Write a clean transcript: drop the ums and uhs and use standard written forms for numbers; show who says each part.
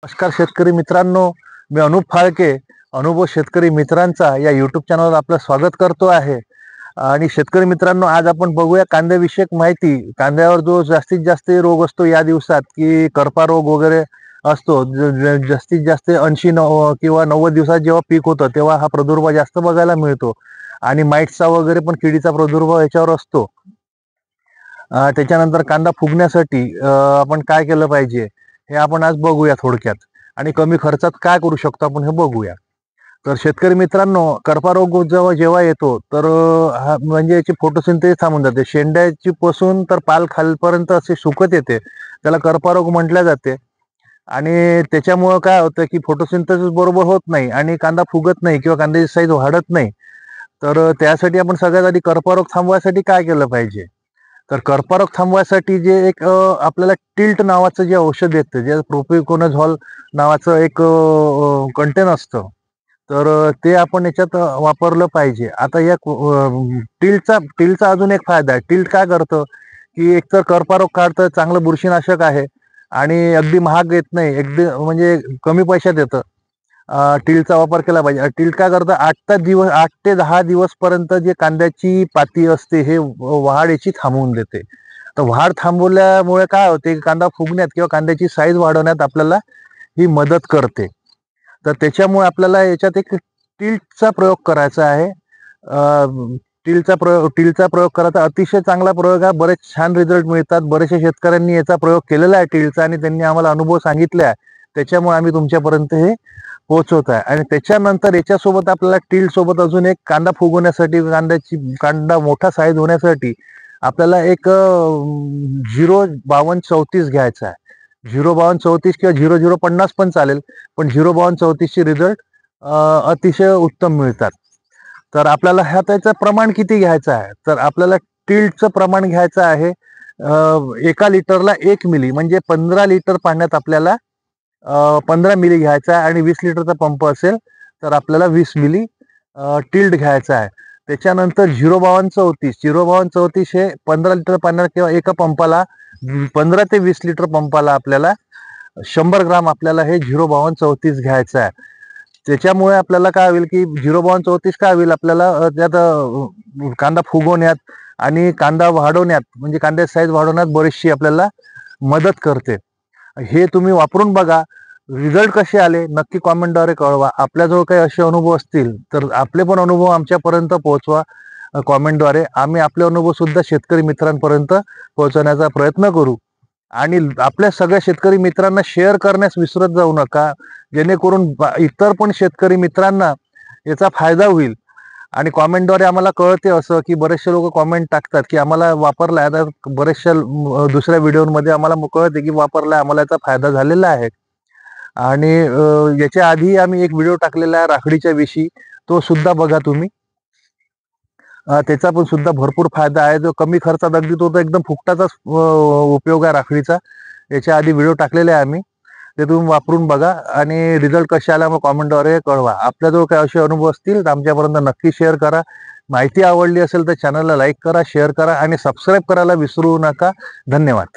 Speaker 1: नमस्कार शेतकरी मित्रांनो, मी अनुप फाळके, अनुभव शेतकरी मित्रांचा या यूट्यूब चॅनलवर आपलं स्वागत करतो आहे. आणि शेतकरी मित्रांनो, आज आपण बघूया कांद्याविषयक माहिती. कांद्यावर जो जास्तीत जास्त रोग असतो या दिवसात, की करपा रोग वगैरे असतो. जास्तीत जास्त 80 किंवा 90 दिवसात जेव्हा पीक होतं तेव्हा हा प्रादुर्भाव जास्त बघायला मिळतो. आणि माईट्सचा वगैरे पण किडीचा प्रादुर्भाव याच्यावर असतो. त्याच्यानंतर कांदा फुगण्यासाठी आपण काय केलं पाहिजे हे आपण आज बघूया थोडक्यात. आणि कमी खर्चात काय करू शकतो आपण हे बघूया. तर शेतकरी मित्रांनो, करपा रोग जेव्हा जेव्हा येतो तर हा म्हणजे याची फोटोसिंथेसिस थांबून जाते. शेंड्याची पासून तर पाल खालपर्यंत असे सुकत येते, त्याला करपा रोग म्हटल्या जाते. आणि त्याच्यामुळं काय होतं की फोटोसिंथेसिस बरोबर होत नाही आणि कांदा फुगत नाही किंवा कांद्याची साईज वाढत नाही. तर त्यासाठी आपण सगळ्यात आधी करपा रोग थांबवायसाठी काय केलं पाहिजे. तर कर्करोग थांबवायसाठी जे एक आपल्याला टिल्ट नावाचं जे औषध येतं, जे प्रोपिकोनझॉल नावाचं एक कंटेन असतं. तर ते आपण याच्यात वापरलं पाहिजे. आता या टिल्टचा अजून एक फायदा आहे. टिल्ट काय करतं, की एकतर कर्करोग काढतं, चांगलं बुरशीनाशक आहे आणि अगदी महाग येत नाही, अगदी म्हणजे कमी पैशात येतं. टिल्टचा वापर केला पाहिजे. टिल्ट काय करतं, 8 ते 10 दिवसपर्यंत जे कांद्याची पाती असते हे वाढ याची थांबवून देते. तर वाढ थांबवल्यामुळे काय होते, कांदा फुगण्यात किंवा कांद्याची साईज वाढवण्यात आपल्याला ही मदत करते. तर त्याच्यामुळे आपल्याला याच्यात एक टिल्टचा प्रयोग करायचा आहे. टिल्टचा प्रयोग करायचा अतिशय चांगला प्रयोग आहे. बरेच छान रिझल्ट मिळतात. बरेचशा शेतकऱ्यांनी याचा प्रयोग केलेला आहे टिल्टचा आणि त्यांनी आम्हाला अनुभव सांगितले आहे. त्याच्यामुळे आम्ही तुमच्यापर्यंत हे पोहोचवत आहे. आणि त्याच्यानंतर याच्यासोबत आपल्याला टिल्ट सोबत अजून एक कांदा फुगवण्यासाठी, कांदा मोठा साईज होण्यासाठी आपल्याला एक 05234 घ्यायचा आहे. 05234 किंवा 0050 पण चालेल, पण 05234 चे रिझल्ट अतिशय उत्तम मिळतात. तर आपल्याला त्याचं प्रमाण किती घ्यायचं आहे, तर आपल्याला टिल्टचं प्रमाण घ्यायचं आहे 1 लिटरला 1 मिली, म्हणजे 15 लिटर पाण्यात आपल्याला 15 मिली घ्यायचा आहे. आणि 20 लिटरचा पंप असेल तर आपल्याला 20 मिली टिल्ट घ्यायचा आहे. त्याच्यानंतर 05234 हे 15 लिटर पाण्यात किंवा एका पंपाला 15 ते 20 लिटर पंपाला आपल्याला 100 ग्राम आपल्याला हे 05234 घ्यायचं आहे. त्याच्यामुळे आपल्याला काय होईल, की 05234 काय होईल, आपल्याला त्यात कांदा फुगवण्यात आणि कांदा वाढवण्यात, म्हणजे कांद्याची साईज वाढवण्यात बरीचशी आपल्याला मदत करते. हे तुम्ही वापरून बघा. रिझल्ट कसे आले नक्की कॉमेंटद्वारे कळवा. आपल्याजवळ काही असे अनुभव असतील तर आपले पण अनुभव आमच्यापर्यंत पोहोचवा कॉमेंटद्वारे. आम्ही आपले अनुभव सुद्धा शेतकरी मित्रांपर्यंत पोहोचवण्याचा प्रयत्न करू. आणि आपल्या सगळ्या शेतकरी मित्रांना शेअर करण्यास विसरत जाऊ नका, जेणेकरून इतर पण शेतकरी मित्रांना याचा फायदा होईल. आणि कॉमेंटद्वारे आम्हाला कळते असं, की बरेचसे लोक कॉमेंट टाकतात की आम्हाला वापरलाय. आता बऱ्याचशा दुसऱ्या व्हिडिओमध्ये आम्हाला कळते की वापरलाय, आम्हाला याचा फायदा झालेला आहे. आणि याच्या आधी आम्ही एक व्हिडिओ टाकलेला आहे राखडीच्या विषयी, तो सुद्धा बघा तुम्ही. त्याचा पण सुद्धा भरपूर फायदा आहे. जो कमी खर्चात अगदी तो एकदम फुकटाचाच उपयोग आहे राखडीचा. याच्या आधी व्हिडिओ टाकलेले आहे आम्ही, ते तुम्ही वापरून बघा आणि रिझल्ट कसे आला मग कॉमेंटद्वारे कळवा. आपल्याजवळ काही असे अनुभव असतील तर आमच्यापर्यंत नक्की शेअर करा. माहिती आवडली असेल तर चॅनलला लाईक करा, शेअर करा आणि सबस्क्राईब करायला विसरू नका. धन्यवाद.